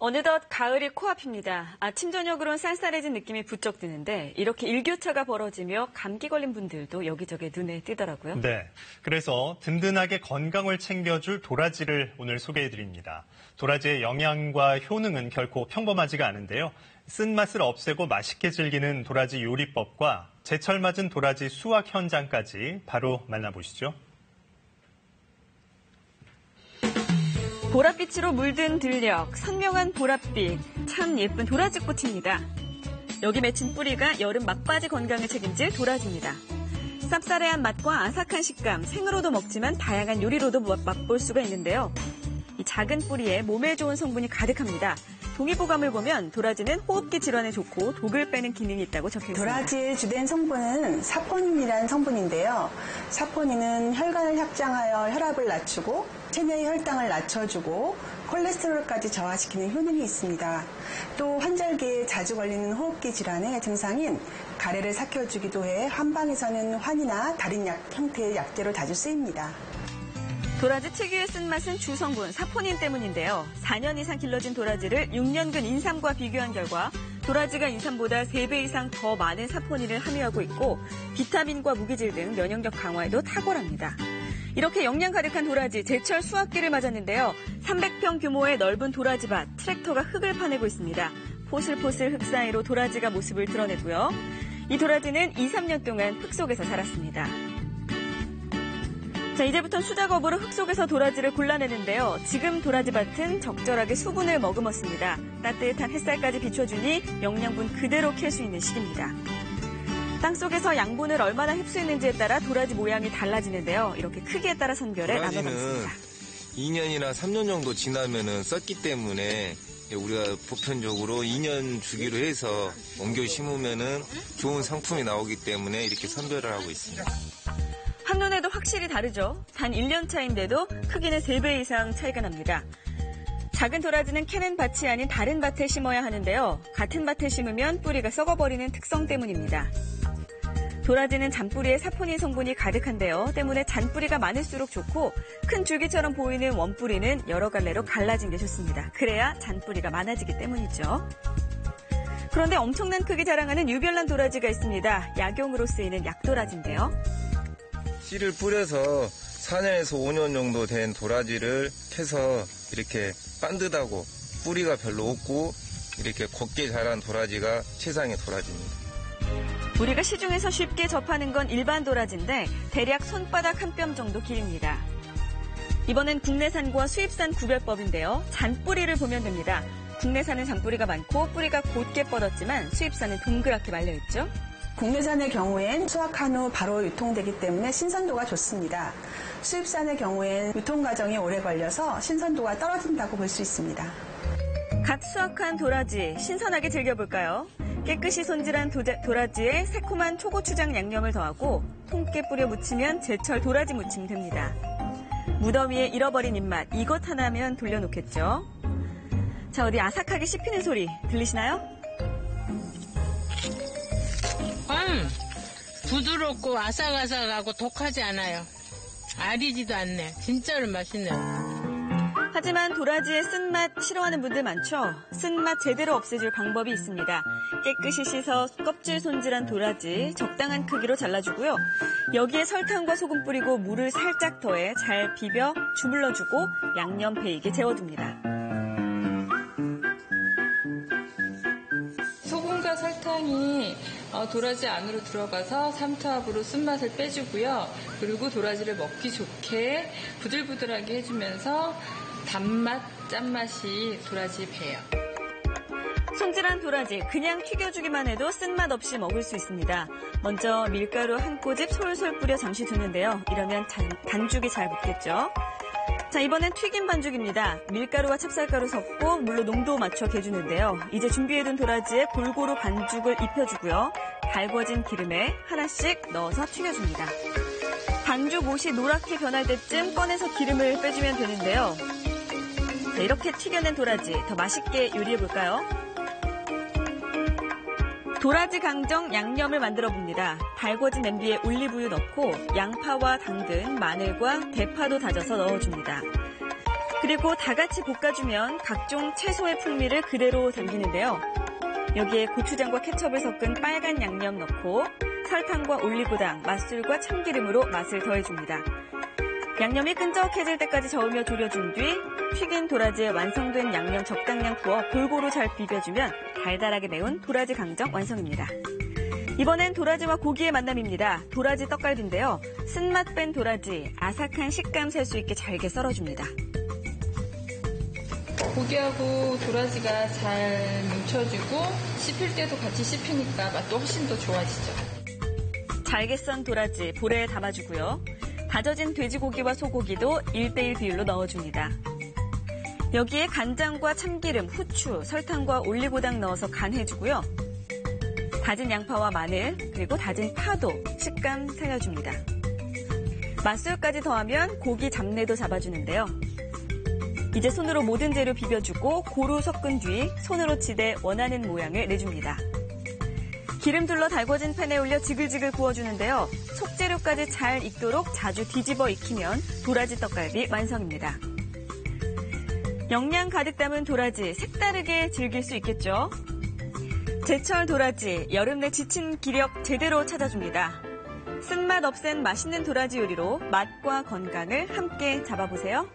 어느덧 가을이 코앞입니다. 아침 저녁으로는 쌀쌀해진 느낌이 부쩍 드는데 이렇게 일교차가 벌어지며 감기 걸린 분들도 여기저기 눈에 띄더라고요. 네, 그래서 든든하게 건강을 챙겨줄 도라지를 오늘 소개해드립니다. 도라지의 영양과 효능은 결코 평범하지가 않은데요. 쓴맛을 없애고 맛있게 즐기는 도라지 요리법과 제철 맞은 도라지 수확 현장까지 바로 만나보시죠. 보랏빛으로 물든 들녘, 선명한 보랏빛, 참 예쁜 도라지꽃입니다. 여기 맺힌 뿌리가 여름 막바지 건강을 책임질 도라지입니다. 쌉싸래한 맛과 아삭한 식감, 생으로도 먹지만 다양한 요리로도 맛볼 수가 있는데요. 이 작은 뿌리에 몸에 좋은 성분이 가득합니다. 동의보감을 보면 도라지는 호흡기 질환에 좋고 독을 빼는 기능이 있다고 적혀 있습니다. 도라지의 주된 성분은 사포닌이라는 성분인데요. 사포닌은 혈관을 확장하여 혈압을 낮추고 체내의 혈당을 낮춰주고 콜레스테롤까지 저하시키는 효능이 있습니다. 또 환절기에 자주 걸리는 호흡기 질환의 증상인 가래를 삭혀주기도 해 한방에서는 환이나 다른 약 형태의 약재로 자주 쓰입니다. 도라지 특유의 쓴맛은 주성분 사포닌 때문인데요. 4년 이상 길러진 도라지를 6년근 인삼과 비교한 결과 도라지가 인삼보다 3배 이상 더 많은 사포닌을 함유하고 있고 비타민과 무기질 등 면역력 강화에도 탁월합니다. 이렇게 영양 가득한 도라지 제철 수확기를 맞았는데요. 300평 규모의 넓은 도라지밭, 트랙터가 흙을 파내고 있습니다. 포슬포슬 흙 사이로 도라지가 모습을 드러내고요. 이 도라지는 2, 3년 동안 흙 속에서 자랐습니다. 자, 이제부터 수작업으로 흙 속에서 도라지를 골라내는데요. 지금 도라지밭은 적절하게 수분을 머금었습니다. 따뜻한 햇살까지 비춰주니 영양분 그대로 캘 수 있는 시기입니다. 땅속에서 양분을 얼마나 흡수했는지에 따라 도라지 모양이 달라지는데요. 이렇게 크기에 따라 선별해 나눠봤습니다. 2년이나 3년 정도 지나면은 썩기 때문에 우리가 보편적으로 2년 주기로 해서 옮겨 심으면은 좋은 상품이 나오기 때문에 이렇게 선별을 하고 있습니다. 한눈에도 확실히 다르죠. 단 1년 차인데도 크기는 3배 이상 차이가 납니다. 작은 도라지는 캐는 밭이 아닌 다른 밭에 심어야 하는데요. 같은 밭에 심으면 뿌리가 썩어버리는 특성 때문입니다. 도라지는 잔뿌리에 사포닌 성분이 가득한데요. 때문에 잔뿌리가 많을수록 좋고 큰 줄기처럼 보이는 원뿌리는 여러 갈래로 갈라진 게 좋습니다. 그래야 잔뿌리가 많아지기 때문이죠. 그런데 엄청난 크기 자랑하는 유별난 도라지가 있습니다. 약용으로 쓰이는 약도라지인데요. 씨를 뿌려서 4년에서 5년 정도 된 도라지를 캐서 이렇게 반듯하고 뿌리가 별로 없고 이렇게 곱게 자란 도라지가 최상의 도라지입니다. 우리가 시중에서 쉽게 접하는 건 일반 도라지인데 대략 손바닥 한 뼘 정도 길입니다. 이번엔 국내산과 수입산 구별법인데요. 잔뿌리를 보면 됩니다. 국내산은 잔뿌리가 많고 뿌리가 곧게 뻗었지만 수입산은 동그랗게 말려있죠. 국내산의 경우엔 수확한 후 바로 유통되기 때문에 신선도가 좋습니다. 수입산의 경우엔 유통 과정이 오래 걸려서 신선도가 떨어진다고 볼 수 있습니다. 갓 수확한 도라지 신선하게 즐겨볼까요? 깨끗이 손질한 도라지에 새콤한 초고추장 양념을 더하고 통깨 뿌려 무치면 제철 도라지 무침 됩니다. 무더위에 잃어버린 입맛 이것 하나면 돌려놓겠죠. 자, 어디 아삭하게 씹히는 소리 들리시나요? 부드럽고 아삭아삭하고 독하지 않아요. 아리지도 않네. 진짜로 맛있네요. 하지만 도라지의 쓴맛 싫어하는 분들 많죠? 쓴맛 제대로 없애줄 방법이 있습니다. 깨끗이 씻어 껍질 손질한 도라지 적당한 크기로 잘라주고요. 여기에 설탕과 소금 뿌리고 물을 살짝 더해 잘 비벼 주물러주고 양념 배이게 재워둡니다. 소금과 설탕이 도라지 안으로 들어가서 삼투압으로 쓴맛을 빼주고요. 그리고 도라지를 먹기 좋게 부들부들하게 해주면서 단맛, 짠맛이 도라지 배요. 손질한 도라지 그냥 튀겨주기만 해도 쓴맛 없이 먹을 수 있습니다. 먼저 밀가루 한 꼬집 솔솔 뿌려 잠시 두는데요. 이러면 반죽이 잘 붙겠죠. 자, 이번엔 튀김 반죽입니다. 밀가루와 찹쌀가루 섞고 물로 농도 맞춰 개주는데요. 이제 준비해둔 도라지에 골고루 반죽을 입혀주고요. 달궈진 기름에 하나씩 넣어서 튀겨줍니다. 반죽 옷이 노랗게 변할 때쯤 꺼내서 기름을 빼주면 되는데요. 자, 이렇게 튀겨낸 도라지 더 맛있게 요리해볼까요? 도라지 강정 양념을 만들어봅니다. 달궈진 냄비에 올리브유 넣고 양파와 당근, 마늘과 대파도 다져서 넣어줍니다. 그리고 그리고 다 같이 볶아주면 각종 채소의 풍미를 그대로 담기는데요. 여기에 고추장과 케첩을 섞은 빨간 양념 넣고 설탕과 올리고당, 맛술과 참기름으로 맛을 더해줍니다. 양념이 끈적해질 때까지 저으며 졸여준 뒤 튀긴 도라지에 완성된 양념 적당량 부어 골고루 잘 비벼주면 달달하게 매운 도라지 강정 완성입니다. 이번엔 도라지와 고기의 만남입니다. 도라지 떡갈비인데요. 쓴맛 뺀 도라지, 아삭한 식감 살 수 있게 잘게 썰어줍니다. 고기하고 도라지가 잘 뭉쳐지고 씹힐 때도 같이 씹히니까 맛도 훨씬 더 좋아지죠. 잘게 썬 도라지 볼에 담아주고요. 다져진 돼지고기와 소고기도 1:1 비율로 넣어줍니다. 여기에 간장과 참기름, 후추, 설탕과 올리고당 넣어서 간해주고요. 다진 양파와 마늘, 그리고 다진 파도 식감 살려줍니다. 맛술까지 더하면 고기 잡내도 잡아주는데요. 이제 손으로 모든 재료 비벼주고 고루 섞은 뒤 손으로 치대 원하는 모양을 내줍니다. 기름 둘러 달궈진 팬에 올려 지글지글 구워주는데요. 속재료까지 잘 익도록 자주 뒤집어 익히면 도라지 떡갈비 완성입니다. 영양 가득 담은 도라지 색다르게 즐길 수 있겠죠? 제철 도라지, 여름 내 지친 기력 제대로 찾아줍니다. 쓴맛 없앤 맛있는 도라지 요리로 맛과 건강을 함께 잡아보세요.